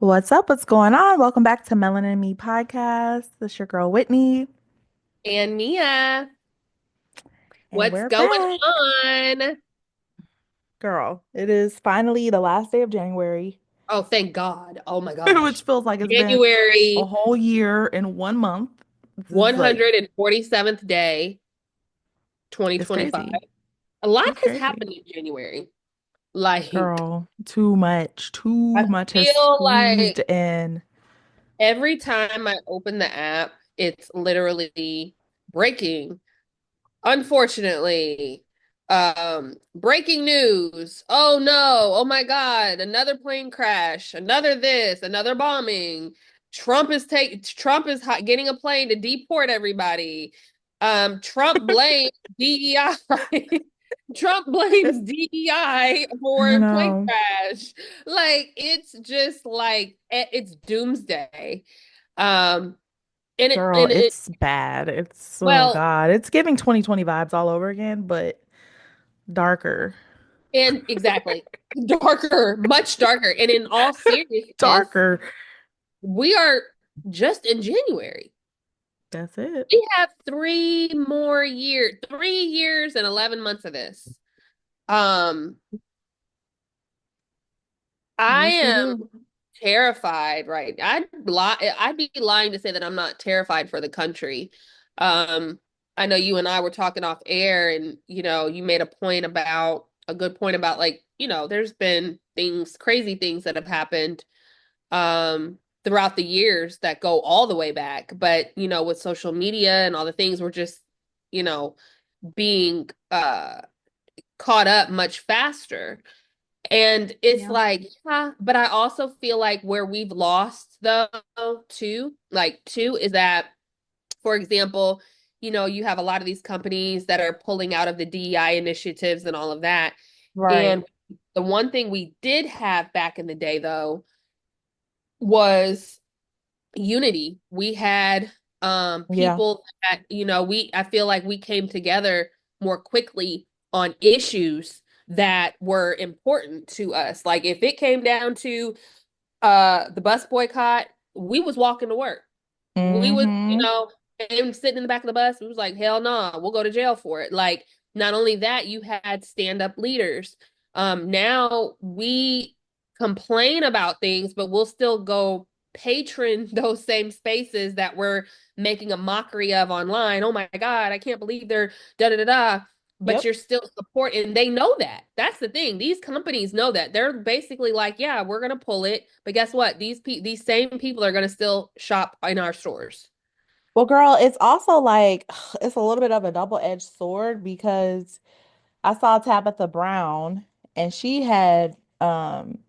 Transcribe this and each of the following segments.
What's up? What's going on? Welcome back to Melanin and Me podcast. This is your girl Whitney, And Mia, and what's we're going back. on? Girl, it is finally the last day of January, Oh, thank God. Oh my which gosh. feels like it's been a January, whole year in 1 month. This is like, 147th day, it's 2025. crazy. A lot It's has crazy. happened in January. Like, Girl, too much. I Too much has feel squeezed like in. every time I open the app, it's literally breaking. Unfortunately, breaking news. Oh no. Oh my God. Another plane crash. Another this, another bombing. Trump is getting a plane to deport everybody. Trump blames DEI. Trump blames DEI I for plane know. crash. Like it's just like it's doomsday. Um and it Girl, and it it's bad. It's, oh well, God, it's giving 2020 vibes all over again, but darker. and exactly. Darker, much darker. And in all seriousness, Darker. we are just in January. That's it. We have 3 more years, 3 years and 11 months of this. Um, I Yes, we am do. terrified, right? I'd be lying to say that I'm not terrified for the country. Um, I know you and I were talking off air and you made a good point about like, there's been crazy things that have happened throughout the years that go all the way back. But, with social media and all the things, we're just, you know, being caught up much faster. And it's Yeah. like, yeah, but I also feel like where we've lost though, too, is that, for example, you have a lot of these companies that are pulling out of the DEI initiatives and all of that. Right. And the one thing we did have back in the day though was unity. We had Yeah. people that, I feel like we came together more quickly on issues that were important to us. Like if it came down to the bus boycott, we was walking to work. We was, Mm-hmm. and sitting in the back of the bus, we was like, hell no, we'll go to jail for it. Like not only that, you had stand-up leaders. Now we complain about things, but we'll still go patron those same spaces that we're making a mockery of online. Oh my God, I can't believe they're da da da da. But Yep. you're still supporting. They know that. That's the thing. These companies know that. They're basically like, yeah, we're gonna pull it, but guess what? These same people are gonna still shop in our stores. Well, girl, it's also like it's a little bit of a double-edged sword because I saw Tabitha Brown and she had went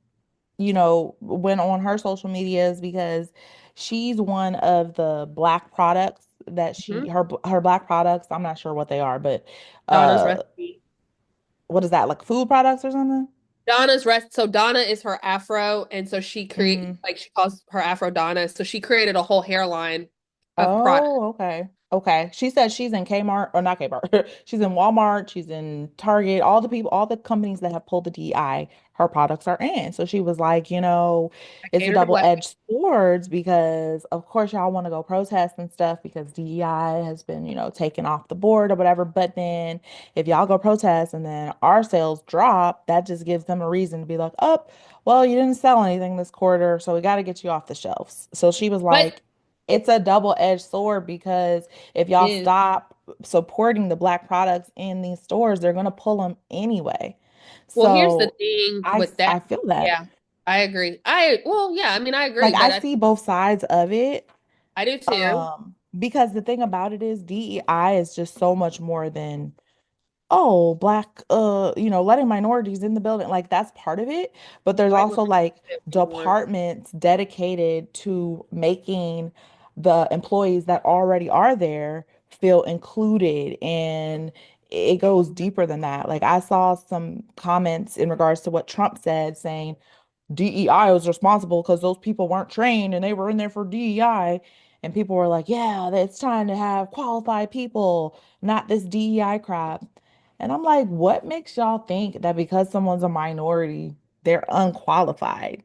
on her social medias because she's one of the black products that Mhm. her black products, I'm not sure what they are, but Donna's uh recipe. what is that, like food products or something? So Donna is her afro, and so Mm. she calls her afro Donna. So she created a whole hairline of product. Oh, okay. Okay. She says she's in Kmart or not Kmart. She's in Walmart, she's in Target, all the companies that have pulled the DI, her products are in. So she was like, I it's a cater to black double-edged swords because of course y'all want to go protest and stuff because DEI has been, taken off the board or whatever. But then if y'all go protest and then our sales drop, that just gives them a reason to be like, oh, well, you didn't sell anything this quarter, so we got to get you off the shelves. So she was people. But like, it's a double-edged sword because if y'all is stop supporting the black products in these stores, they're gonna pull them anyway. well, here's the So thing I with that. I feel that. Yeah, I agree. Yeah, I mean, I Like agree, I but see both sides of it. I do too. Because the thing about it is DEI is just so much more than oh, black, letting minorities in the building, like that's part of it. But there's White also women like if we want. departments dedicated to making the employees that already are there feel included. And it goes deeper than that. Like I saw some comments in regards to what Trump said saying DEI was responsible because those people weren't trained and they were in there for DEI. And people were like, yeah, it's time to have qualified people, not this DEI crap. And I'm like, what makes y'all think that because someone's a minority, they're unqualified?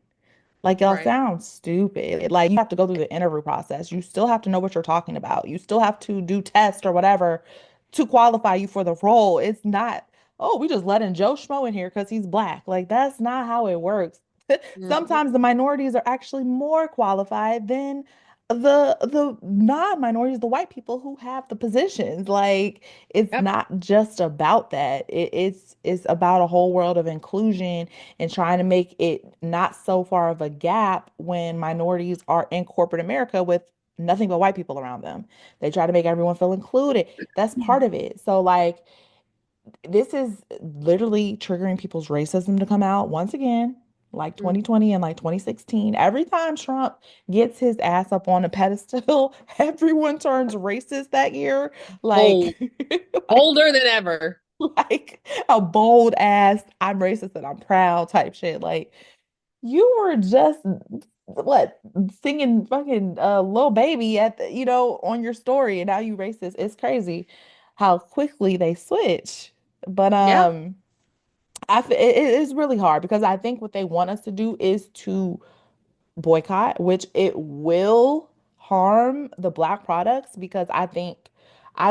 Like, y'all Right. sound stupid. Like, you have to go through the interview process. You still have to know what you're talking about. You still have to do tests or whatever to qualify you for the role. It's not, oh, we just let in Joe Schmo in here because he's black. Like, that's not how it works. Mhm. Sometimes the minorities are actually more qualified than the non-minorities, the white people who have the positions. Like, it's Yep. not just about that. It's about a whole world of inclusion and trying to make it not so far of a gap when minorities are in corporate America with nothing but white people around them. They try to make everyone feel included. That's part of it. So, like, this is literally triggering people's racism to come out once again, like Mhm. 2020 and like 2016. Every time Trump gets his ass up on a pedestal, everyone turns racist that year. Bold. Like, like Bolder than ever. like a bold ass, I'm racist and I'm proud type shit. Like, you were just what singing fucking Lil Baby at on your story, and now you racist. It's crazy how quickly they switch. But Yeah. it is really hard because I think what they want us to do is to boycott, which it will harm the black products because I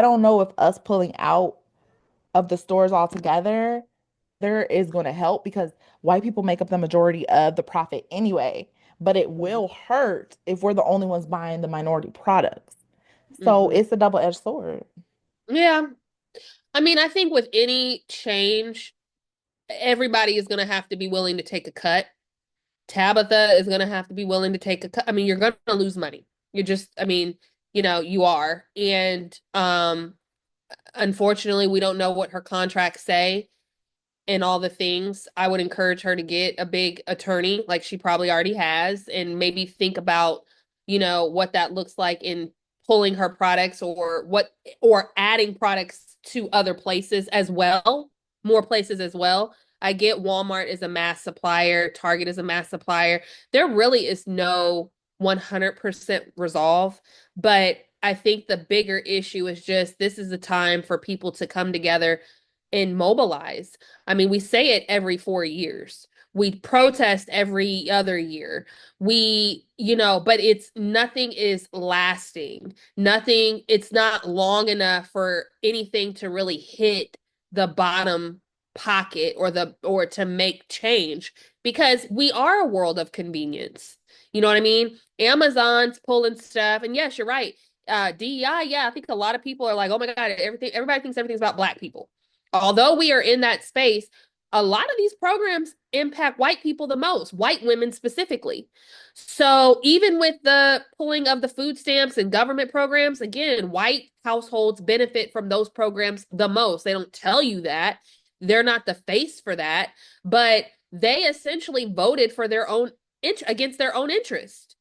don't know if us pulling out of the stores altogether there is going to help because white people make up the majority of the profit anyway. But it will hurt if we're the only ones buying the minority products. So Hmm. it's a double-edged sword. Yeah. I mean, I think with any change, everybody is going to have to be willing to take a cut. Tabitha is going to have to be willing to take a cut. I mean, you're going to lose money. You're just, I mean, you are. And unfortunately, we don't know what her contracts say and all the things. I would encourage her to get a big attorney like she probably already has and maybe think about, what that looks like in pulling her products or adding products to other places as well, more places as well. I get Walmart is a mass supplier, Target is a mass supplier. There really is no 100% resolve, but I think the bigger issue is just this is the time for people to come together and mobilize. I mean, we say it every 4 years. We protest every other year. But it's nothing is lasting. Nothing, it's not long enough for anything to really hit the bottom pocket or to make change because we are a world of convenience. You know what I mean? Amazon's pulling stuff, and yes, you're right. DEI, yeah, I think a lot of people are like, oh my God, everybody thinks everything's about black people. Although we are in that space, a lot of these programs impact white people the most, white women specifically. So even with the pulling of the food stamps and government programs, again, white households benefit from those programs the most. They don't tell you that. They're not the face for that, but they essentially voted for their own against their own interest.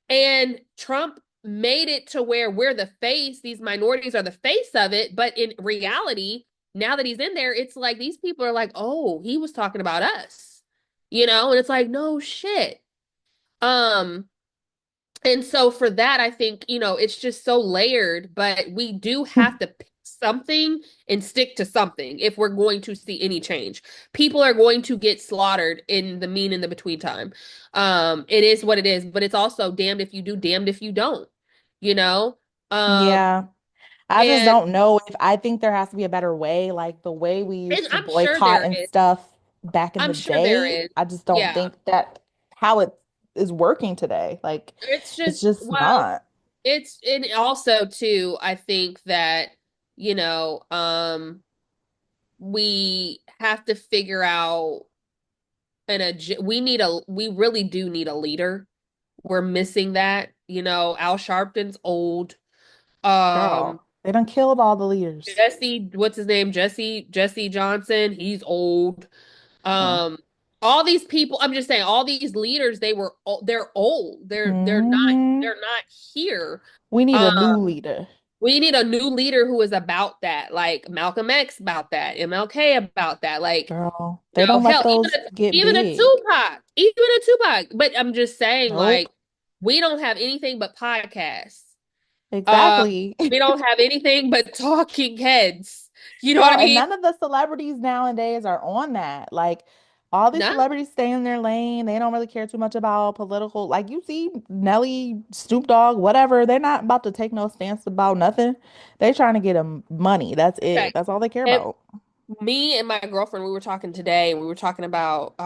And Trump made it to where we're the face, these minorities are the face of it. But in reality, now that he's in there, it's like these people are like, oh, he was talking about us, and it's like, no shit. Um, and so for that, I think, it's just so layered, but we do have to pick something and stick to something if we're going to see any change. People are going to get slaughtered in the mean in the between time. It is what it is, but it's also damned if you do, damned if you don't, you know? Um, Yeah. I just and, don't know if I think there has to be a better way, like the way we and used to I'm sure boycott there and is. stuff back in I'm the sure there day. is. I just don't Yeah. think that how it is working today. Like It's it's just, just well, not. it's, and also too, I think that, you know, um, we have to figure out we really do need a leader. We're missing that. Al Sharpton's old. Um Girl, they done killed all the leaders. Jesse, what's his name? Jesse Johnson, he's old. Mm. Um all these people, I'm just saying all these leaders, they're old. Hmm. They're not here. We need Um a new leader. we need a new leader who is about that, like Malcolm X about that, MLK about that, like Girl, they don't let hell, those get even a big. Tupac, even a Tupac. But I'm just saying, Nope. like, we don't have anything but podcasts. Uh, Exactly. we don't have anything but talking heads. You know what Girl, I and mean? none of the celebrities nowadays are on that. Like, All these No, celebrities stay in their lane. They don't really care too much about political. Like you see Nelly, Snoop Dogg, whatever. They're not about to take no stance about nothing. They trying to get them money. That's okay. it. That's all they care And about. me and my girlfriend, we were talking today, and we were talking about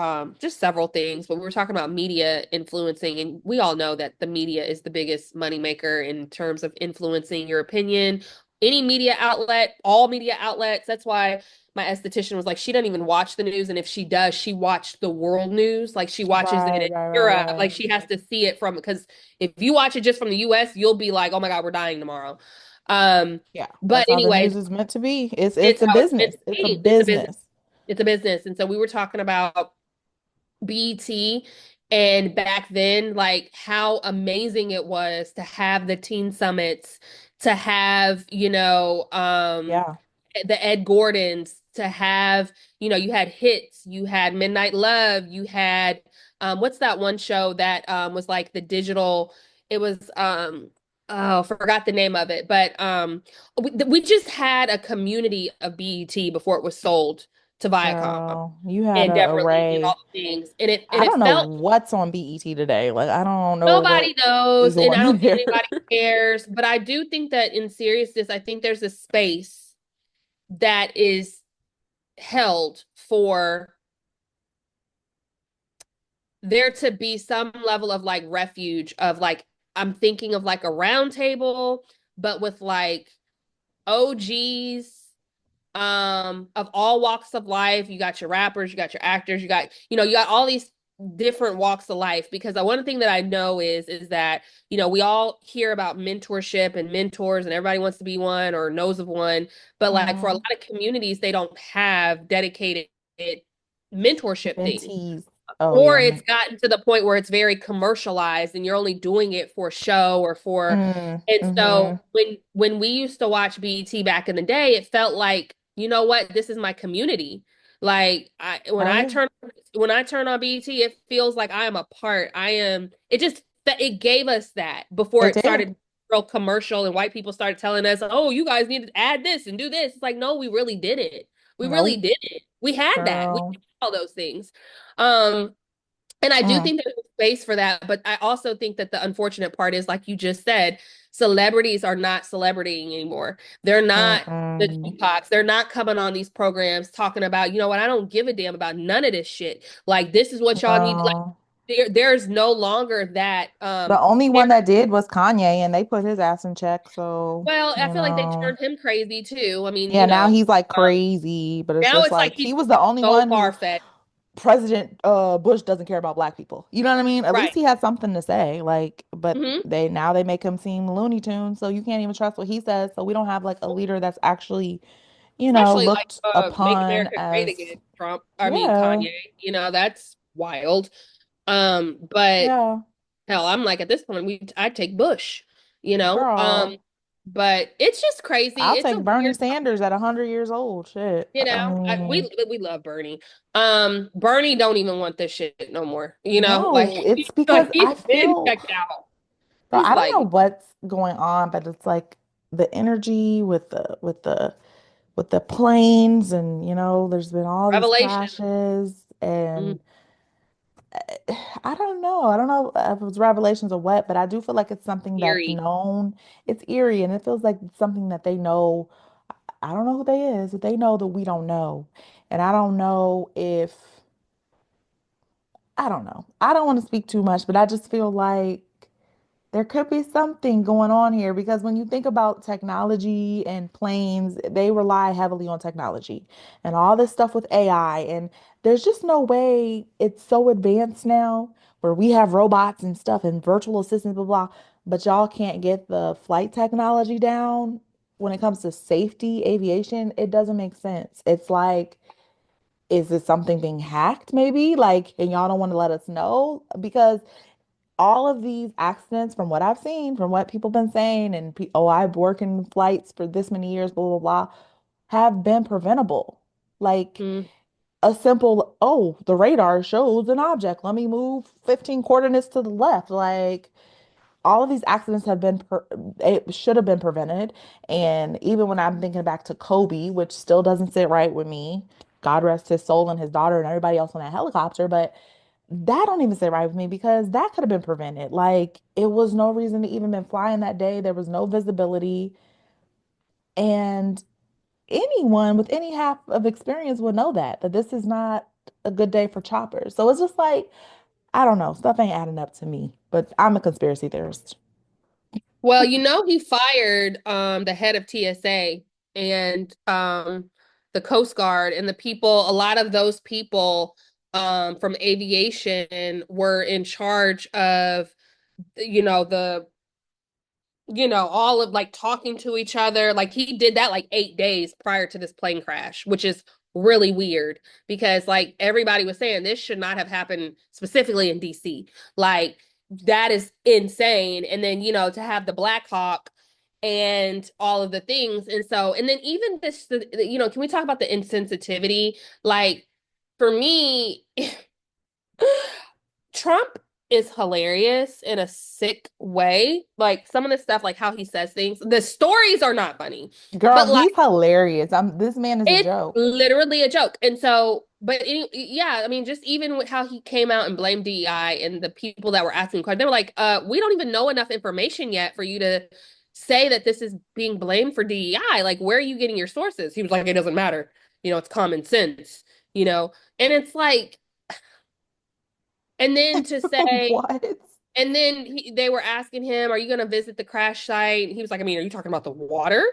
just several things, but we were talking about media influencing, and we all know that the media is the biggest moneymaker in terms of influencing your opinion. Any media outlet, all media outlets. That's why my esthetician was like, she doesn't even watch the news, and if she does, she watched the world news. Like she watches it Right, in right, right, Europe. Like right. she has to see it from because if you watch it just from the US, you'll be like, oh my God, we're dying tomorrow. Um, Yeah, but that's how the anyways, news is meant to be. It's it's a how it's meant business. to It's a be. It's a business. business. It's a business. And so we were talking about BET and back then, like how amazing it was to have the teen summits, to have, Yeah. the Ed Gordons, to have, you had hits, you had Midnight Love, you had what's that one show that was like the digital, it was oh, forgot the name of it, but we just had a community of BET before it was sold to Viacom Girl, you had and an Deborah Lee and array. all the things. And it and I it don't know felt what's on BET today. Like I don't know nobody what is knows, and I on don't think there. anybody cares. But I do think that in seriousness, I think there's a space that is held for there to be some level of like refuge of like I'm thinking of like a round table, but with like OGs of all walks of life. You got your rappers, you got your actors, you got all these different walks of life. Because the one thing that I know is that we all hear about mentorship and mentors, and everybody wants to be one or knows of one, but like for a lot Mm, of communities they don't have dedicated mentorship things, mentees. Oh or yeah. it's gotten to the point where it's very commercialized and you're only doing it for show or for. And Mm-hmm. so when we used to watch BET back in the day, it felt like, you know what, this is my community. Like I Oh yeah. when I turn on BET, it feels like I am a part. I am it just it gave us that before It it did. started real commercial and white people started telling us, "Oh, you guys need to add this and do this." It's like, "No, we really did it. We really Nope, did it. We had that. We girl. did all those things." Um and I do Mm, think there's a space for that, but I also think that the unfortunate part is, like you just said, celebrities are not celebritying anymore. They're not the mm-mm. Tupacs. They're not coming on these programs talking about, you know what, I don't give a damn about none of this shit. Like this is what y'all need. Like No. there's no longer that. The only one that did was Kanye, and they put his ass in check. So, Well, I you feel like they know, turned him crazy too. I mean, yeah, now he's like um, crazy, but it's now just it's like like he's he was the only so one who far-fetched. President Bush doesn't care about black people. You know what I mean? At least Right. he had something to say. Like, but Hmm. they make him seem Looney Tunes, so you can't even trust what he says. So we don't have like a leader that's actually, Especially like looked Make upon America Great as Again, Trump. I mean yeah, Kanye. That's wild. But yeah, hell, I'm like at this point I'd take Bush, you know. girl. But it's just crazy. I'll It's a take Bernie weird Sanders at 100 years old. Shit. I mean, we love Bernie. Bernie don't even want this shit no more. Like no, it's because like he's I been feel checked out. so He's I don't like know what's going on, but it's like the energy with the planes and there's been all these revelation. crashes Mhm. and I don't know. I don't know if it was revelations or what, but I do feel like it's something that's Eerie. known. It's eerie and it feels like it's something that they know. I don't know who they is, but they know that we don't know. And I don't know if I don't know. I don't want to speak too much, but I just feel like there could be something going on here because when you think about technology and planes, they rely heavily on technology and all this stuff with AI. And there's just no way it's so advanced now where we have robots and stuff and virtual assistants, blah, blah, but y'all can't get the flight technology down when it comes to safety, aviation. It doesn't make sense. It's like, is it something being hacked maybe? Like, and y'all don't want to let us know because all of these accidents, from what I've seen, from what people have been saying, and oh, I've worked in flights for this many years, blah, blah, blah, have been preventable. Like Mm, a simple, oh, the radar shows an object. Let me move 15 coordinates to the left. Like all of these accidents it should have been prevented. And even when I'm thinking back to Kobe, which still doesn't sit right with me, God rest his soul and his daughter and everybody else on that helicopter. But that don't even sit right with me because that could have been prevented. Like it was no reason to even been flying that day. There was no visibility. And anyone with any half of experience would know that this is not a good day for choppers. So it's just like, I don't know, stuff ain't adding up to me, but I'm a conspiracy theorist. Well, he fired the head of TSA and the Coast Guard and the people, a lot of those people from aviation were in charge of the all of like talking to each other. Like he did that like 8 days prior to this plane crash, which is really weird because like everybody was saying this should not have happened specifically in DC. Like that is insane. And then, to have the Black Hawk and all of the things. And so, and then even this, can we talk about the insensitivity? Like for me, Trump is hilarious in a sick way. Like some of the stuff, like how he says things, the stories are not funny, Girl, but like he's hilarious. This man is a it's joke. literally a joke. And so, but yeah, I mean, just even with how he came out and blamed DEI and the people that were asking questions, they were like, we don't even know enough information yet for you to say that this is being blamed for DEI. Like, where are you getting your sources? He was like, it doesn't matter. It's common sense, you know? And it's like, and then to say, What? and then they were asking him, "Are you going to visit the crash site?" And he was like, "I mean, are you talking about the water?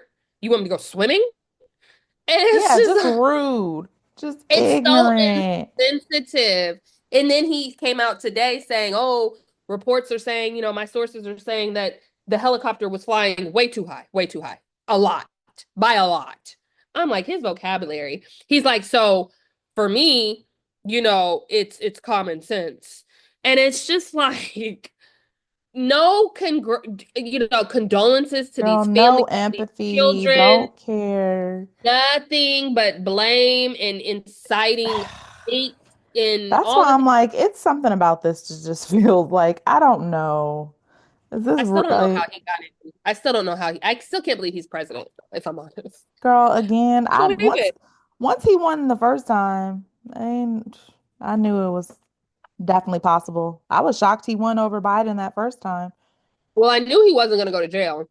You want me to go swimming?" And it's Yeah, just, just rude, just it's so ignorant. insensitive. And then he came out today saying, "Oh, reports are saying, my sources are saying that the helicopter was flying way too high, a lot, by a lot." I'm like, his vocabulary. He's like, so for me, it's common sense, and it's just like no condolences to Girl, these families, no to these empathy, children, don't care. nothing but blame and inciting hate and That's all why the I'm things. like, it's something about this to just feel like, I don't know. Is this I still don't know how like, he got it. I still don't know how I still can't believe he's president, if I'm honest. girl, again, I I don't believe once it. once he won the first time, and I knew it was definitely possible. I was shocked he won over Biden that first time. Well, I knew he wasn't going to go to jail.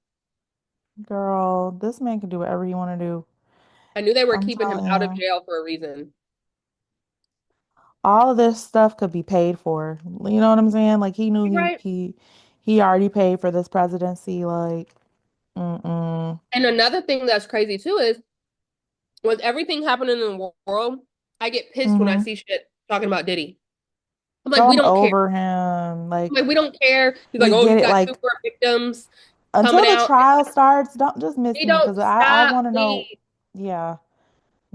Girl, this man can do whatever he want to do. I knew they were I'm keeping him telling out of you. jail for a reason. All of this stuff could be paid for. You know what I'm saying? Like he knew You're right. he already paid for this presidency. Like, mm-mm. And another thing that's crazy too is with everything happening in the world, I get pissed when I Mm-hmm. see shit talking about Diddy. I'm like, Girl, we I'm don't care. over him. I'm Like, like, we don't care. He's like, we oh, get he's it. got two Like, more victims until coming the out. trial starts, don't just miss They me don't because I stop, want to know. please. Yeah,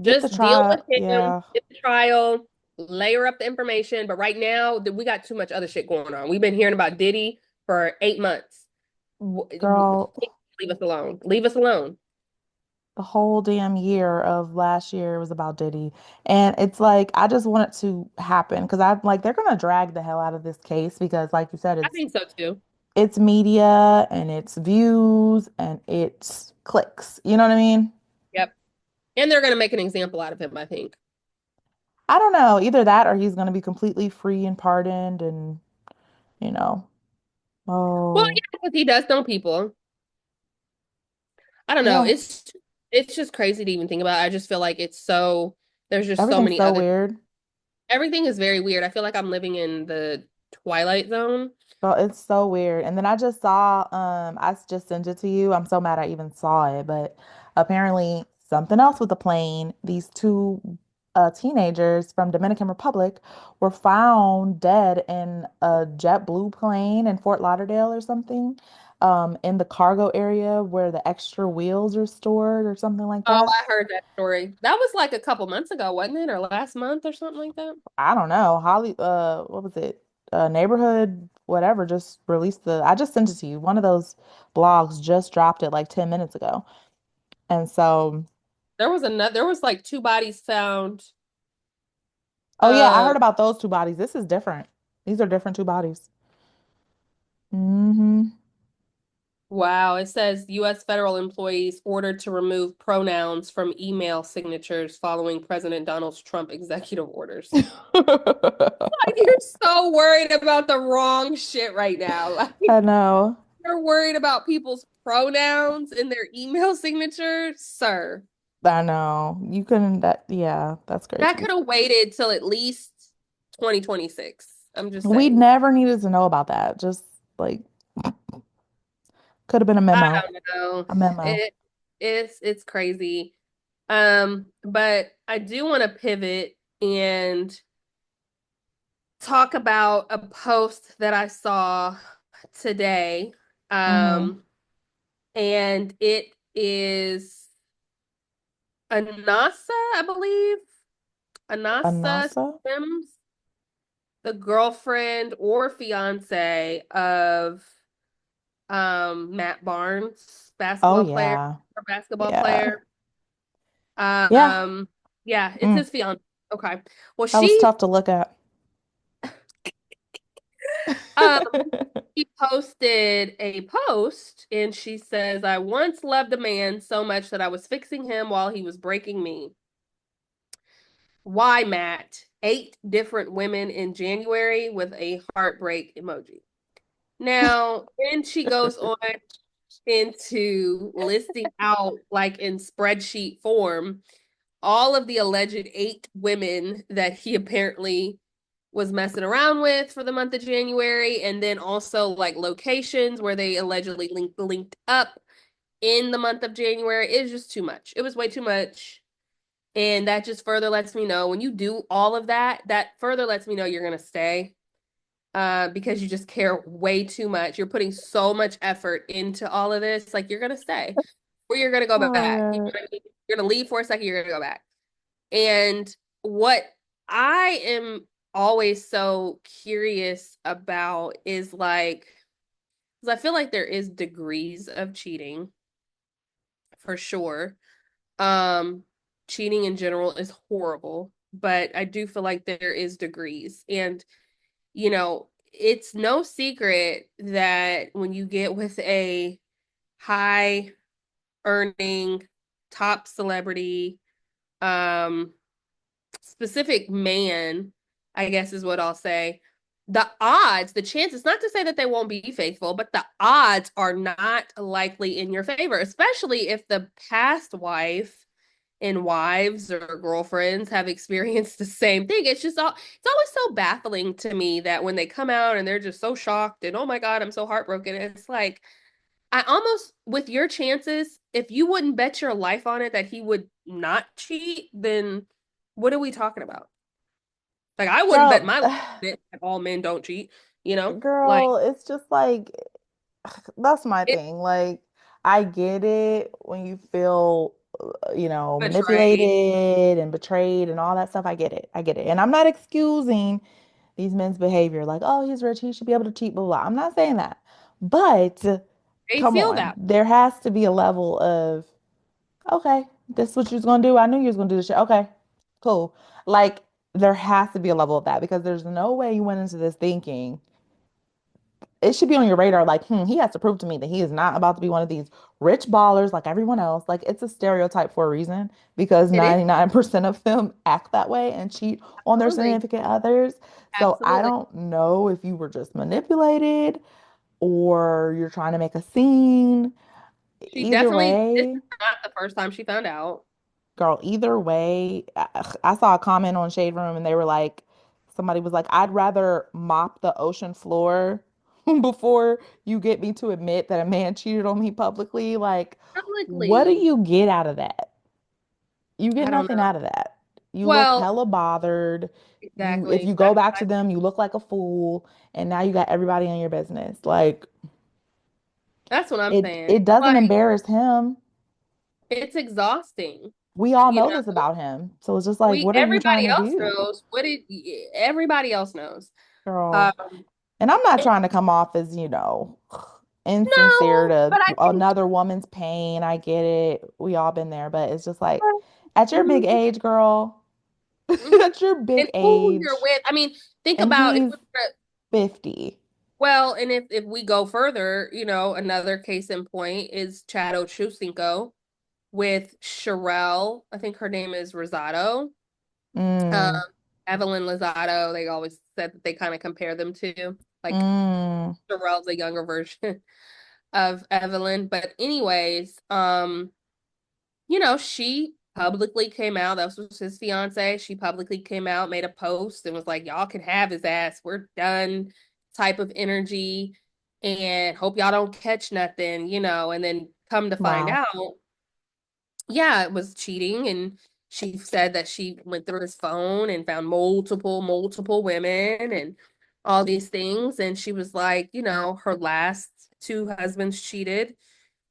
get the Just deal with trial. him, Yeah, get the trial, layer up the information. But right now, we got too much other shit going on. We've been hearing about Diddy for 8 months. girl, Leave us alone. Leave us alone. the whole damn year of last year was about Diddy. And it's like, I just want it to happen because I'm like, they're gonna drag the hell out of this case because, like you said, I think so too. it's media and it's views and it's clicks. You know what I mean? Yep. And they're going to make an example out of him, I think. I don't know. Either that or he's gonna be completely free and pardoned and, you know, Well, oh, yeah, because he does know people. I don't they know. don't, It's just crazy to even think about. I just feel like there's just so everything's many so other weird. everything is very weird. I feel like I'm living in the Twilight Zone. Well, it's so weird. And then I just saw, just sent it to you. I'm so mad I even saw it, but apparently something else with the plane. These two teenagers from Dominican Republic were found dead in a JetBlue plane in Fort Lauderdale or something, in the cargo area where the extra wheels are stored or something like Oh, that. I heard that story. That was like a couple months ago, wasn't it? Or last month or something like that. I don't know. What was it? Neighborhood, whatever, just released I just sent it to you. One of those blogs just dropped it like 10 minutes ago. And so, There was like two bodies found. oh yeah, I Uh, heard about those two bodies. This is different. These are different two bodies. Hmm. Wow, it says U.S. federal employees ordered to remove pronouns from email signatures following President Donald Trump executive orders. Like, you're so worried about the wrong shit right now. Like, I know. you're worried about people's pronouns in their email signatures, sir. I know. You couldn't that yeah, that's That crazy. could have waited till at least 2026. I'm just We saying. never needed to know about that. Just like could have been a I memo. don't know. A memo. It's crazy. But I do want to pivot and talk about a post that I saw today. Mm-hmm. Um, and it is Anasa, I believe. A Anasa NASA? Sims, the girlfriend or fiance of Matt Barnes, Oh basketball player yeah. or basketball Yeah. player. Yeah. Yeah, it's Mm. his fiance. Okay. Well, That was tough to look at. um she posted a post and she says, I once loved a man so much that I was fixing him while he was breaking me. Why, Matt? 8 different women in January with a heartbreak emoji. Now, then she goes on into listing out, like in spreadsheet form, all of the alleged 8 women that he apparently was messing around with for the month of January, and then also like locations where they allegedly linked up in the month of January. It was just too much. It was way too much. And that just further lets me know when you do all of that, that further lets me know you're gonna stay. Because you just care way too much. You're putting so much effort into all of this, like you're gonna stay or you're gonna go Oh my back. You know God. what I mean? You're gonna leave for a second, you're gonna go back. And what I am always so curious about is like, because I feel like there is degrees of cheating for sure. Um, Cheating in general is horrible, but I do feel like there is degrees. And, it's no secret that when you get with a high earning top celebrity, um, specific man, I guess is what I'll say, the odds, the chances, not to say that they won't be faithful, but the odds are not likely in your favor, especially if the past wife and wives or girlfriends have experienced the same thing. It's always so baffling to me that when they come out and they're just so shocked and oh my God, I'm so heartbroken. It's like I almost, with your chances, if you wouldn't bet your life on it that he would not cheat, then what are we talking about? Like, I wouldn't bet Girl, my life on it that all men don't cheat, you know? Like, girl, it's just like that's my it thing. Like, I get it when you feel, betrayed. manipulated and betrayed and all that stuff. I get it. I get it. And I'm not excusing these men's behavior. Like, oh, he's rich. He should be able to cheat, blah, blah. I'm not saying that. But They come feel on. that. There has to be a level of, okay, this is what you was going to do. I knew you was going to do this shit. Okay, cool. Like, there has to be a level of that because there's no way you went into this thinking it should be on your radar like, he has to prove to me that he is not about to be one of these rich ballers like everyone else. Like it's a stereotype for a reason because It is. 99% of them act that way and cheat on their Absolutely. significant others. So I Absolutely. don't know if you were just manipulated or you're trying to make a scene. Either This way, is not the first time she found out. girl, either way, I saw a comment on Shade Room and they were like, somebody was like, I'd rather mop the ocean floor before you get me to admit that a man cheated on me publicly. Like, what do Publicly. you get out of that? You get I don't nothing know. out of that. You look Well, hella bothered. If exactly. you go back to them, you look like a fool, and now you got everybody in your business. Like, That's what I'm it saying. it doesn't Like, embarrass him. it's exhausting. We all You know know, this about him. So it's just like, what are you trying everybody to else do, knows everybody else knows. Um, girl? And I'm not trying to come off as, insincere no, to but I think another woman's pain. I get it. We all been there, but it's just like at your big Mhm, age, girl, mhm. at your And big who you're age, with. I mean, think and about it. he's 50. Well, and if we go further, another case in point is Chad Ochocinco with Sherelle. I think her name is Rosado. Um, Mm, Evelyn Lozado. They always said that they kind of compare them to. Like mm, Sherelle's a younger version of Evelyn. But anyways, she publicly came out. That was his fiance. She publicly came out, made a post, and was like, "Y'all can have his ass. We're done." Type of energy, and hope y'all don't catch nothing. And then come to find wow. out, yeah, it was cheating, and she said that she went through his phone and found multiple women and all these things, and she was like, her last two husbands cheated.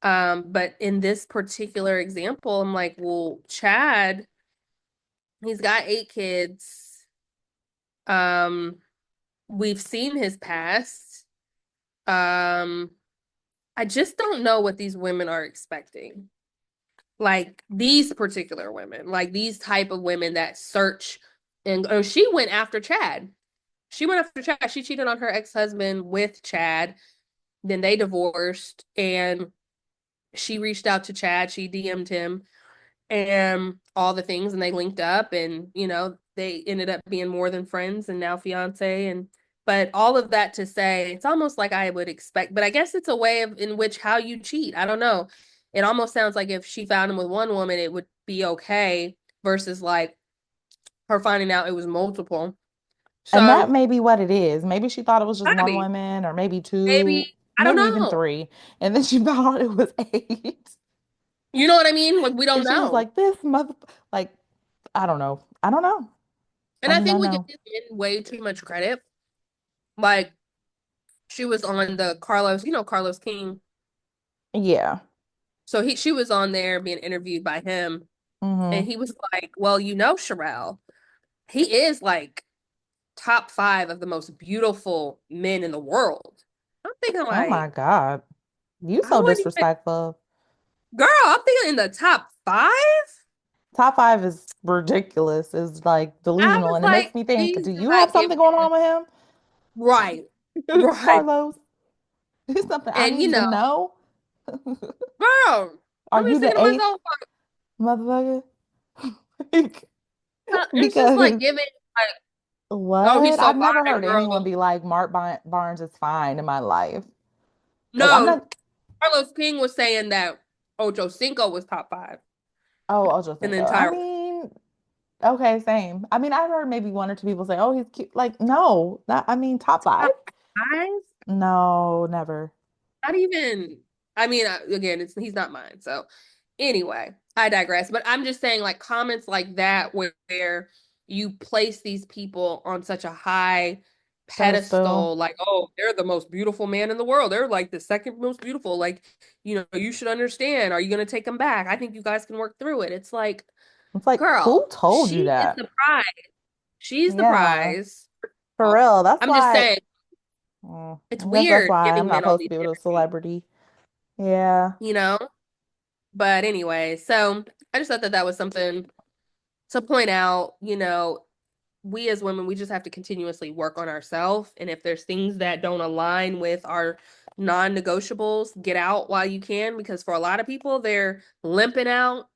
But in this particular example, I'm like, well, Chad, he's got 8 kids. Um, we've seen his past. Um, I just don't know what these women are expecting. Like these particular women, like these type of women that search and she went after Chad. She went after Chad. She cheated on her ex-husband with Chad. Then they divorced and she reached out to Chad. She DM'd him and all the things and they linked up and they ended up being more than friends and now fiance and but all of that to say it's almost like I would expect, but I guess it's a way of in which how you cheat. I don't know. It almost sounds like if she found him with one woman it would be okay versus like her finding out it was multiple. And that So may be what it is. Maybe she thought it was just one maybe woman, or maybe maybe two, I don't maybe even know. three. And then she found out it was eight. You know what I mean? Like we don't And she was know. like, this mother, like, I don't know. I don't know. And I I do think not we give know. these men way too much credit. Like she was on the Carlos, Carlos King. Yeah. So she was on there being interviewed by him, and Hmm. he was like, "Well, Sherelle, he is like top 5 of the most beautiful men in the world." I'm thinking Oh my like, God. You I so wouldn't even, disrespectful. girl. I'm thinking in the top 5. Top five is ridiculous, is like I delusional. was And it makes like, me think, please do do you have not give something going him on right, with him? right, Carlos? Is something I and need to know? girl, Are I'm you just thinking the to eighth myself, motherfucker? it's just like Because giving like, oh, he's what? so I've never fine, heard anyone girl. be like Barnes is fine in my life. Like I'm No, not. Carlos King was saying that Ocho Cinco was top 5 Oh, I'll just in think. the I entire. mean, okay, same. I mean, I've heard maybe one or two people say, "Oh, he's cute." Like, no, not, I mean, top five? Top 5? No, never. Not even. I mean, again, he's not mine. So anyway, I digress. But I'm just saying, like comments like that, where you place these people on such a high Pedestal. pedestal, like, oh, they're the most beautiful man in the world. They're like the second most beautiful. Like, you should understand. Are you going to take them back? I think you guys can work through it. It's like, It's like, who girl, told you she is that? the prize. She's the Yeah, prize. for real. That's I'm just why. saying, it's I guess that's weird why I'm giving not men all supposed to these be with a energy, celebrity. Yeah, you know? But anyway, so I just thought that that was something to point out. We as women, we just have to continuously work on ourselves. And if there's things that don't align with our non-negotiables, get out while you can, because for a lot of people, they're limping out,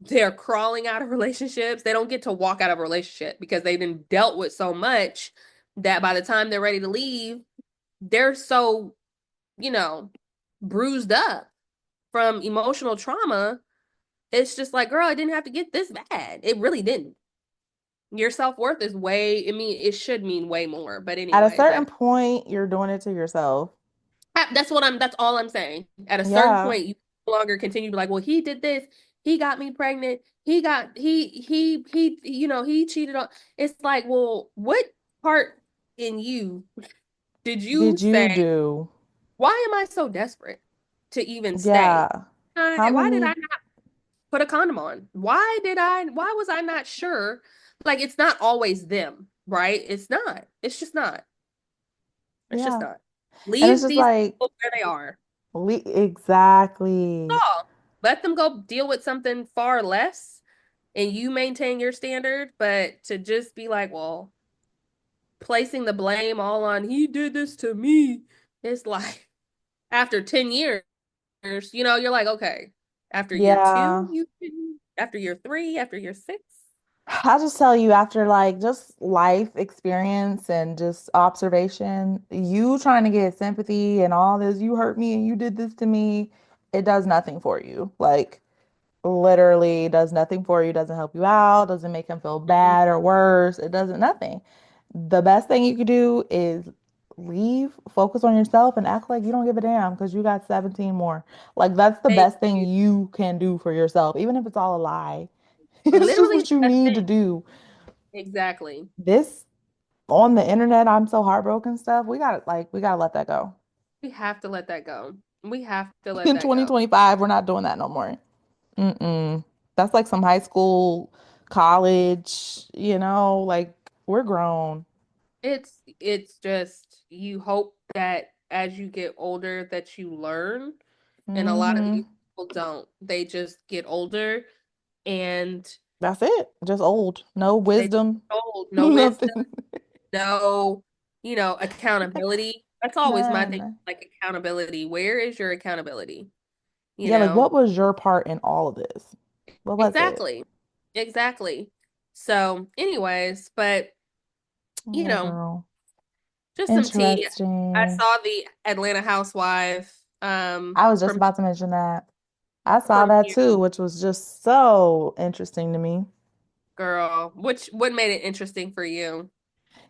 they're crawling out of relationships. They don't get to walk out of a relationship because they've been dealt with so much that by the time they're ready to leave, they're so, you know, bruised up from emotional trauma. It's just like, girl, it didn't have to get this bad. It really didn't. Your self-worth is way, I mean, it should mean way more. But at a anyways, certain point, you're doing it to yourself. that's all I'm saying. At a certain Yeah. point, you no longer continue to be like, well, he did this, he got me pregnant, he cheated on. It's like, well, what part in you did you Did you say, do? why am I so desperate to even stay? Yeah. How Why did I many? put a condom on? Why was I not sure? Like, it's not always them, right? It's not. It's just not. It's just Yeah. not. And it's Leave just these like, people where they are. exactly. Oh, let them go deal with something far less and you maintain your standard. But to just be like, well, placing the blame all on he did this to me. It's like after 10 years, you're like, okay, after year Yeah. two, after year three, after year six. I just tell you, after like just life experience and just observation, you trying to get sympathy and all this, you hurt me and you did this to me, it does nothing for you. Like, literally does nothing for you, doesn't help you out, doesn't make him feel Mm-mm. bad or worse. It doesn't, nothing. The best thing you could do is leave, focus on yourself, and act like you don't give a damn because you got 17 more. Like, that's the Thank best thing you. you can do for yourself, even if it's all a lie. It's just Literally what the you best need to thing. do. Exactly. This on the internet, I'm so heartbroken stuff. We gotta let that go. We have to let that go. We have to let In that go. 2025, we're not doing that no more. Mm-mm. That's like some high school, college, like we're grown. It's just you hope that as you get older that you learn, and a lot of Hmm. these people don't. They just get older and That's it. Just old. No they just wisdom, old, no wisdom, nothing. no, accountability. That's always my thing, None. like accountability. Where is your accountability? You Yeah, like know? what was your part in all of this? What was it? Exactly. Exactly. So, anyways, but you Yeah, know, girl. just some tea. I Interesting. saw the Atlanta Housewife I was just from about to mention that. I saw that premiere, too, which was just so interesting to me. girl. Which what made it interesting for you?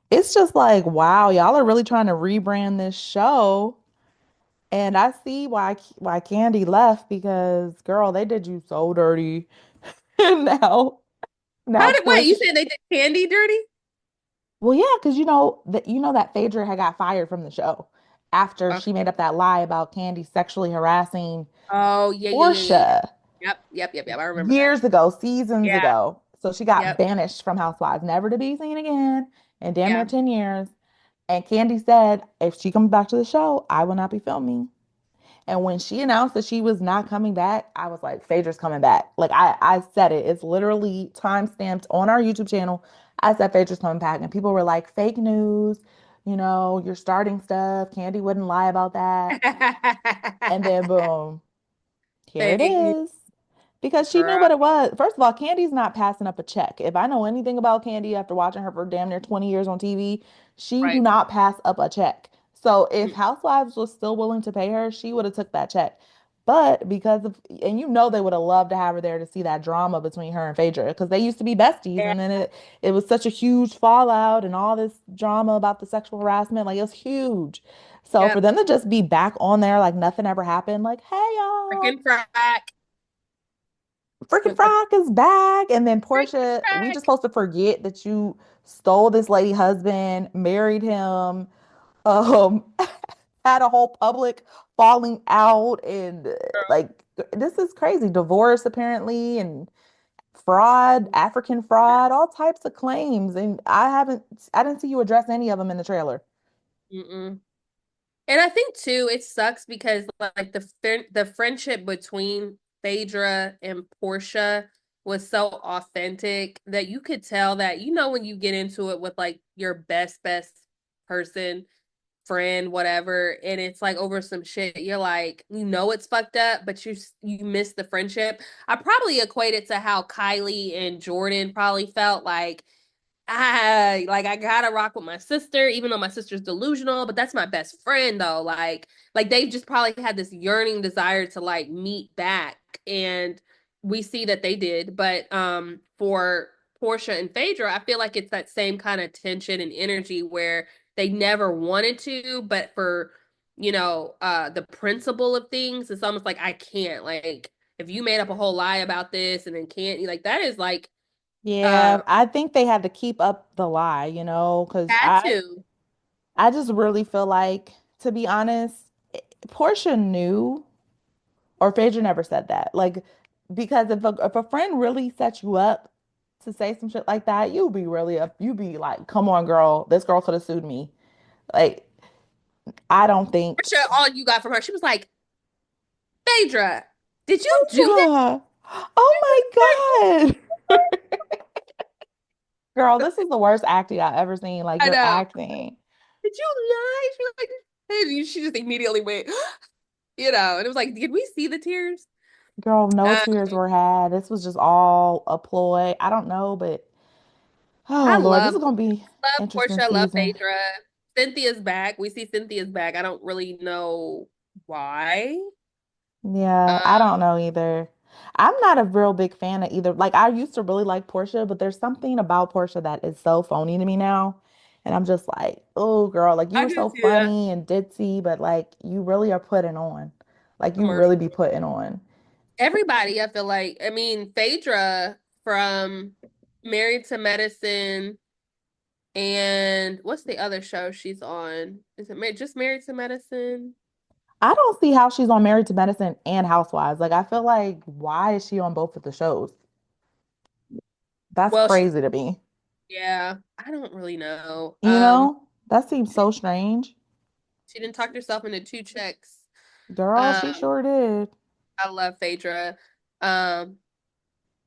It's just like, wow, y'all are really trying to rebrand this show. And I see why Candy left because girl, they did you so dirty. And now How did wait, you Portia. said they did Candy dirty? Well, yeah, because you know that Phaedra had got fired from the show after she Okay. made up that lie about Candy sexually harassing Oh, yeah, yeah, yeah, yeah, yeah. Portia Yep, yep, yep, yep. I remember that. years ago, seasons Yeah, ago. So she got yep, banished from Housewives, never to be seen again in damn near yeah. 10 years. And Candy said, if she comes back to the show, I will not be filming. And when she announced that she was not coming back, I was like, Phaedra's coming back. Like I said it. It's literally time stamped on our YouTube channel. I said Phaedra's coming back. And people were like, fake news, you're starting stuff. Candy wouldn't lie about that. And then boom, here it Fake news, is. Because she knew girl. what it was. First of all, Candy's not passing up a check. If I know anything about Candy after watching her for damn near 20 years on TV, she do Right. not pass up a check. So if Mm. Housewives was still willing to pay her, she would have took that check. But because of, and they would have loved to have her there to see that drama between her and Phaedra because they used to be besties, Yeah, and then it was such a huge fallout and all this drama about the sexual harassment, like it was huge. So for yep. them to just be back on there like nothing ever happened, like, hey y'all, Freaking frack freaking with the Frock is back. And then freaking Portia, we just frack. supposed to forget that you stole this lady husband, married him, um, had a whole public falling out, and like this is crazy. Divorce apparently, and fraud, African fraud, all types of claims. And I didn't see you address any of them in the trailer. Mm-mm. And I think too, it sucks because like the friendship between Phaedra and Portia was so authentic that you could tell that when you get into it with like your best person, friend, whatever, and it's like over some shit, you're like, it's fucked up, but you miss the friendship. I probably equate it to how Kylie and Jordan probably felt I gotta rock with my sister, even though my sister's delusional, but that's my best friend though. Like they've just probably had this yearning desire to like meet back. And we see that they did. But for Portia and Phaedra, I feel like it's that same kind of tension and energy where they never wanted to, but for the principle of things, it's almost like I can't. Like if you made up a whole lie about this and then can't like that is like Yeah, uh I think they had to keep up the lie, because had to. I just really feel like, to be honest, Portia knew, or Phaedra never said that. Like, because if a friend really set you up to say some shit like that, you'd be really up. You'd be like, "Come on, girl, this girl could have sued me." Like, I don't think. Sure all you got from her. She was like, Phaedra, did you do that? Phaedra, oh my God, girl, this is the worst acting I've ever seen. Like, I you're know. acting. Did you lie? She was like, And she just immediately went, and it was like, did we see the tears? Girl, no Um, tears were had. This was just all a ploy. I don't know, but oh I Lord, this love is gonna be interesting Portia, I love season. Phaedra. Cynthia's back. We see Cynthia's back. I don't really know why. Yeah, Um, I don't know either. I'm not a real big fan of either. Like I used to really like Portia, but there's something about Portia that is so phony to me now. And I'm just like, oh girl, like you I were do so see that funny and ditzy, but like you really are putting on. Like you really commercial. be putting on. Everybody, I feel like, I mean, Phaedra from Married to Medicine and what's the other show she's on? Is it just Married to Medicine? I don't see how she's on Married to Medicine and Housewives. Like I feel like why is she on both of the shows? That's Well, she, crazy to me. yeah, I don't really know. You know? That seems so strange. She didn't talk herself into two checks. Girl, Um, she sure did. I love Phaedra. Um,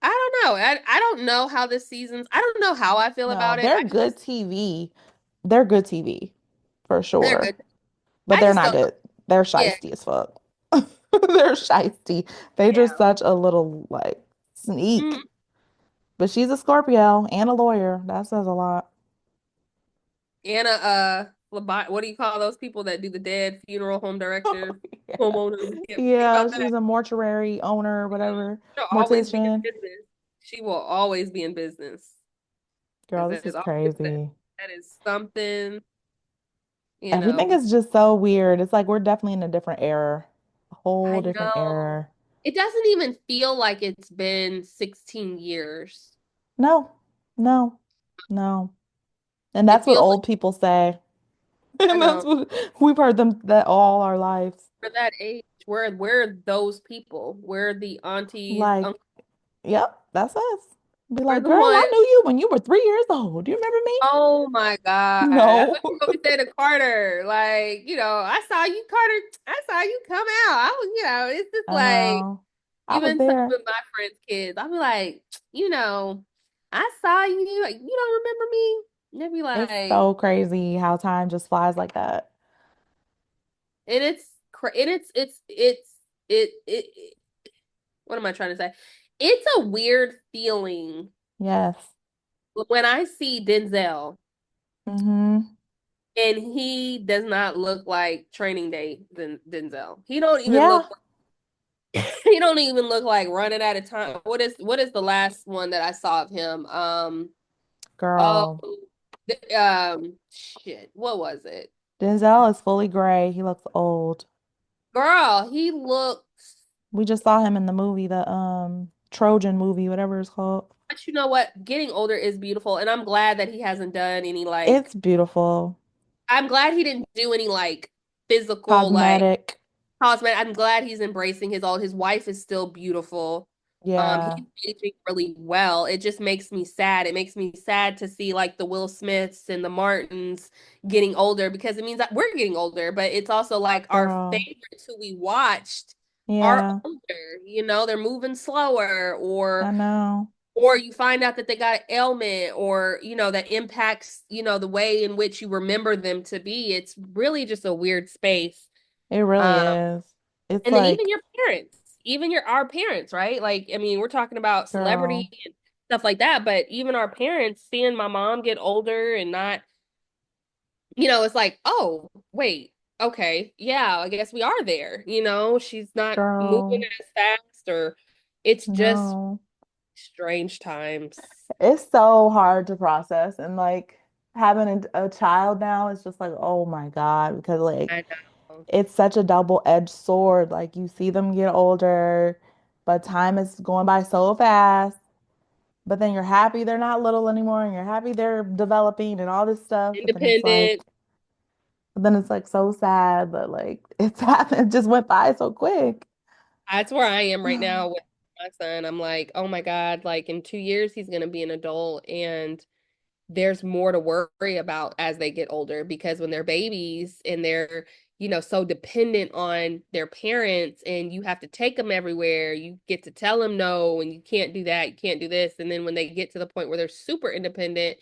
I don't know. I don't know how this season's. I don't know how I feel No, about it. they're good TV. They're good TV for They're good. sure. But I they're just not don't know. good. They're Yeah, shisty as fuck. They're shisty. They just yeah. such a little like Mm, sneak. But she's a Scorpio and a lawyer. That says a lot. Anna, what do you call those people that do the dead funeral home directors, Yeah. homeowners? We can't forget Yeah, about she's that. a mortuary owner, whatever, She'll always be in mortician. business. She will always be in business Girl, because this that is is always crazy. that is something, Everything because is just so weird. It's like we're definitely in a different era, a whole I different know era. it doesn't even feel like it's been 16 years. No, no, no. And It that's what feels like old people say. I And that's know what we've heard them that all our lives. for that age, we're those people. We're the aunties, Like, uncles. yep, that's us. Be We're like, the girl, I ones. knew you when you were 3 years old. Do you remember me? Oh my God. That's No. what you gonna be saying to Carter. Like, I saw you, Carter. I saw you come out. I was, it's just I like, know. I was even some there. of my friends' kids, I'll be like, I saw you. Like, you don't remember me? And they'll be It's like, so crazy how time just flies like that. and it, what am I trying to say? It's a weird feeling Yes. when I see Denzel Mm-hmm. and he does not look like Training Day Denzel. He don't even Yeah, look he don't even look like Running Out of Time. What is the last one that I saw of him? Oh, girl. shit. What was it? Denzel is fully gray. He looks old. Girl, he looks. We just saw him in the movie, the Trojan movie, whatever it's called. But you know what? Getting older is beautiful, and I'm glad that he hasn't done any It's beautiful. I'm glad he didn't do any physical Cosmetic. cosmetic. I'm glad he's embracing his old. His wife is still beautiful. Yeah, He's aging really well. It just makes me sad. It makes me sad to see the Will Smiths and the Martins getting older because it means that we're getting older, but it's also like our girl. favorites who we watched are Yeah, older. They're moving slower I know. or you find out that they got an ailment or that impacts the way in which you remember them to be. It's really just a weird space. It really um is. It's and then even like, your parents, even our parents, right? Like, I mean, we're talking about celebrity girl, and stuff like that, but even our parents, seeing my mom get older and not, it's like, oh wait, okay, yeah, I guess we are there. She's not moving girl, as fast, or it's just no. strange times. It's so hard to process. And like having a child now is just like, oh my God, because like I know. it's such a double-edged sword. Like you see them get older, but time is going by so fast. But then you're happy they're not little anymore, and you're happy they're developing and all this stuff. Independent. But then it's like so sad, but like it's happened, it just went by so quick. That's where I am right now with my son. I'm like, oh my God, like in 2 years, he's going to be an adult. And there's more to worry about as they get older because when they're babies and they're, so dependent on their parents and you have to take them everywhere, you get to tell them no and you can't do that, you can't do this. And then when they get to the point where they're super independent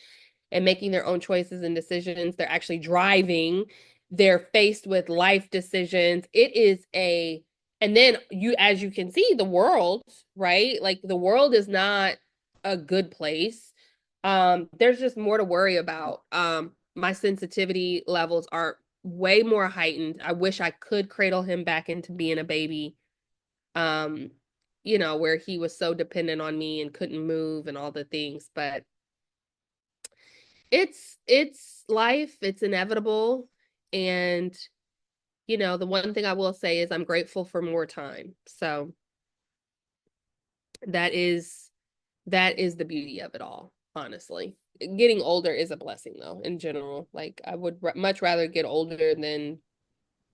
and making their own choices and decisions, they're actually driving, they're faced with life decisions. It is and then as you can see, the world, right? Like the world is not a good place. There's just more to worry about. My sensitivity levels are way more heightened. I wish I could cradle him back into being a baby. Um, where he was so dependent on me and couldn't move and all the things, but it's life, it's inevitable. And the one thing I will say is I'm grateful for more time. So that is that is the beauty of it all, honestly. Getting older is a blessing though, in general. Like I would much rather get older than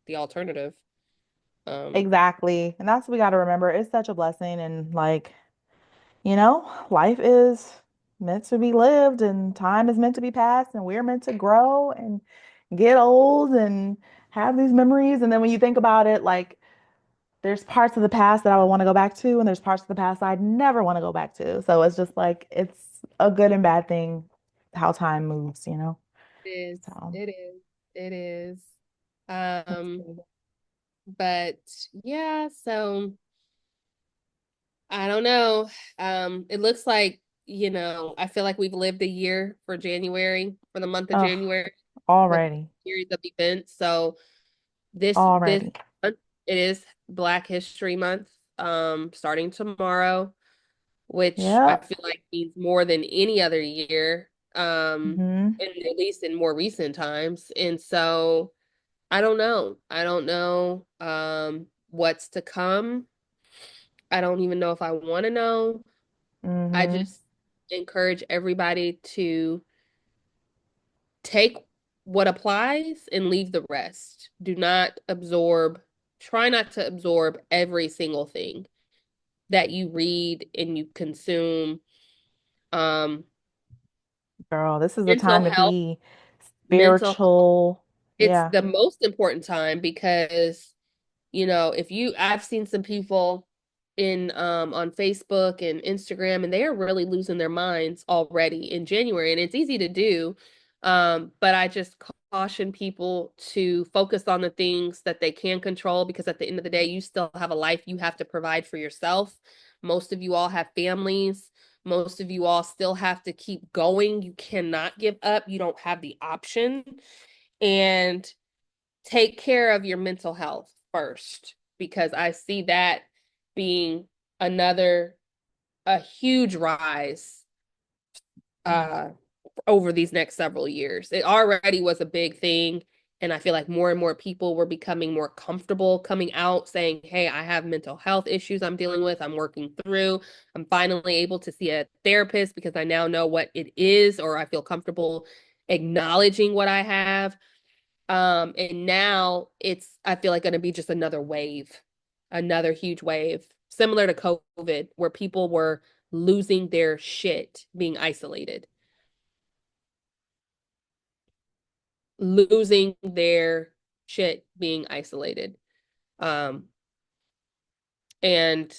the alternative. Um, Exactly. And that's what we got to remember. It's such a blessing. And like, life is meant to be lived and time is meant to be passed and we're meant to grow and get old and have these memories. And then when you think about it, like there's parts of the past that I would want to go back to, and there's parts of the past I'd never want to go back to. So it's just like it's a good and bad thing how time moves. it is, So it is, it is. it's Um, good. but yeah, so I don't know. It looks like, I feel like we've lived a year for January, for the month of Oh, January with a already. series of events. So this Already. month, it is Black History Month, starting tomorrow, which I Yep. feel like means more than any other year, Hmm. and at least in more recent times. And so I don't know. I don't know what's to come. I don't even know if I want to know. I Hmm. just encourage everybody to take what applies and leave the rest. Do not absorb, try not to absorb every single thing that you read and you consume. Um, Girl, this is the mental time to health, be mental health, spiritual. it's Yeah. the most important time because if I've seen some people in on Facebook and Instagram, and they are really losing their minds already in January, and it's easy to do. But I just caution people to focus on the things that they can control, because at the end of the day, you still have a life you have to provide for yourself. Most of you all have families. Most of you all still have to keep going. You cannot give up. You don't have the option. And take care of your mental health first, because I see that being another a huge rise uh over these next several years. It already was a big thing, and I feel like more and more people were becoming more comfortable coming out saying, "Hey, I have mental health issues I'm dealing with. I'm working through. I'm finally able to see a therapist because I now know what it is, or I feel comfortable acknowledging what I have." And now it's, I feel like, going to be just another wave, another huge wave, similar to COVID, where people were losing their shit, being isolated, losing their shit, being isolated. Um, and,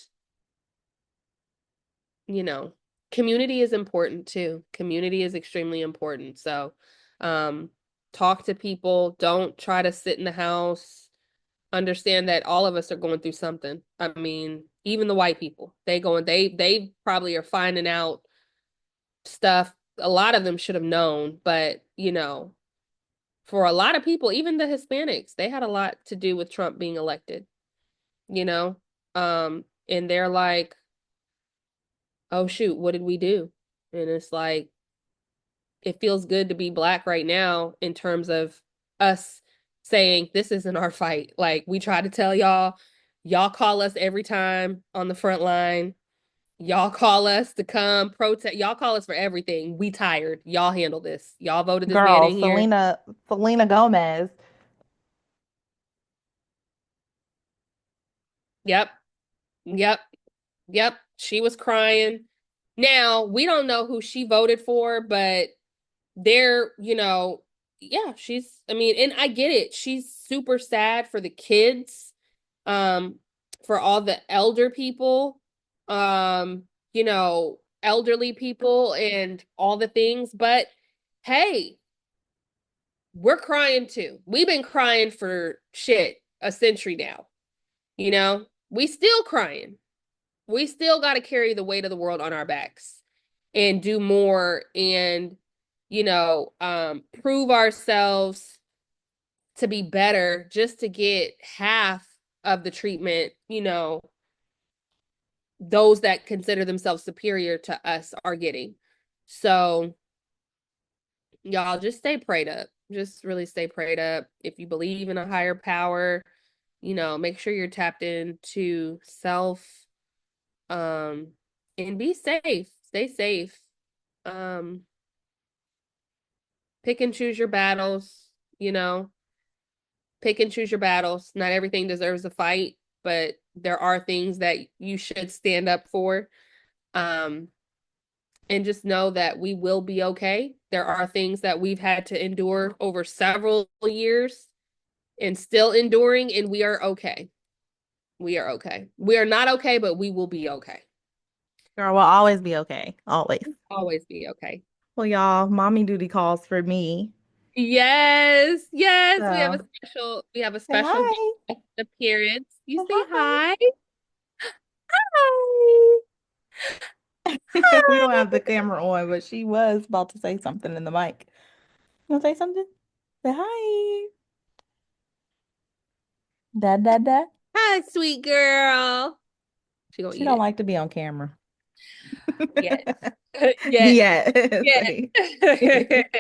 you know, community is important too. Community is extremely important. So, um, talk to people. Don't try to sit in the house. Understand that all of us are going through something. I mean, even the white people, they probably are finding out stuff a lot of them should have known, but for a lot of people, even the Hispanics, they had a lot to do with Trump being elected, you know? And they're like, "Oh shoot, what did we do?" And it's like it feels good to be black right now in terms of us saying this isn't our fight. Like we try to tell y'all, y'all call us every time on the front line. Y'all call us to come protest. Y'all call us for everything. We tired. Y'all handle this. Y'all voted this man Girl, in here. Selena Gomez. Yep. Yep. Yep. She was crying. Now, we don't know who she voted for, but they're, yeah, I mean, and I get it. She's super sad for the kids, um, for all the elder people, elderly people and all the things. But hey, we're crying too. We've been crying for shit a century now. You know, we still crying. We still got to carry the weight of the world on our backs and do more and, prove ourselves to be better just to get half of the treatment, those that consider themselves superior to us are getting. So, y'all just stay prayed up. Just really stay prayed up. If you believe in a higher power, make sure you're tapped into self, um, and be safe. Stay safe. Um, pick and choose your battles, you know, pick and choose your battles. Not everything deserves a fight, but there are things that you should stand up for. Um, and just know that we will be okay. There are things that we've had to endure over several years and still enduring, and we are okay. We are okay. We are not okay, but we will be okay. Girl, we'll always be okay. Always. Always be okay. Well, y'all, mommy duty calls for me. Yes, yes, So we have a say special hi. guest appearance. You Say say hi. hi. Hi. We don't have the Hi. camera on, but she was about to say something in the mic. You want to say something? Say hi. Dad, dad, dad. Hi, sweet girl. She gonna She eat don't it. like to be on camera. Yes. Yes. Yes. Yes. Say.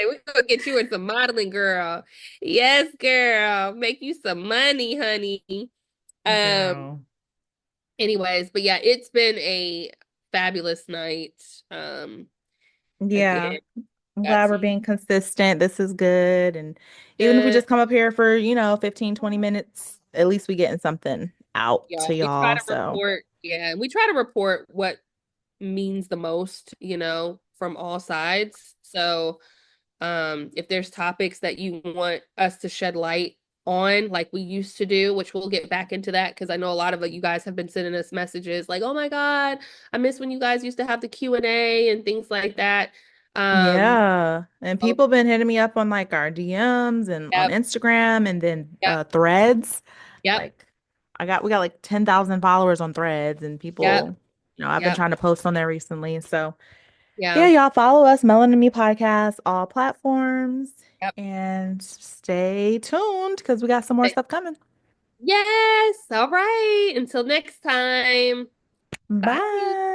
We're gonna get you in some modeling, girl. Yes, girl. Make you some money, honey. Um, Girl. anyways, but yeah, it's been a fabulous night. Yeah. Again, I'm got glad we're some being consistent. This is good. And even if we good, just come up here for, 15, 20 minutes, at least we getting something out yeah, to we try y'all. to So, report, yeah, we try to report what means the most, from all sides. So, if there's topics that you want us to shed light on, like we used to do, which we'll get back into that because I know a lot of you guys have been sending us messages like, "Oh my God, I miss when you guys used to have the Q&A and things like that." Um, yeah. And oh, people been hitting me up on like our DMs and on yep, Instagram and then yep, threads. yep, Like we got like 10,000 followers on threads and yep, people, I've been yep, trying to post on there recently. So, yeah, yeah, y'all follow us, Melanin and Me Podcast, all platforms, yep. and stay tuned because we got some more stuff coming. Yes. All right. Until next time. Bye. Bye.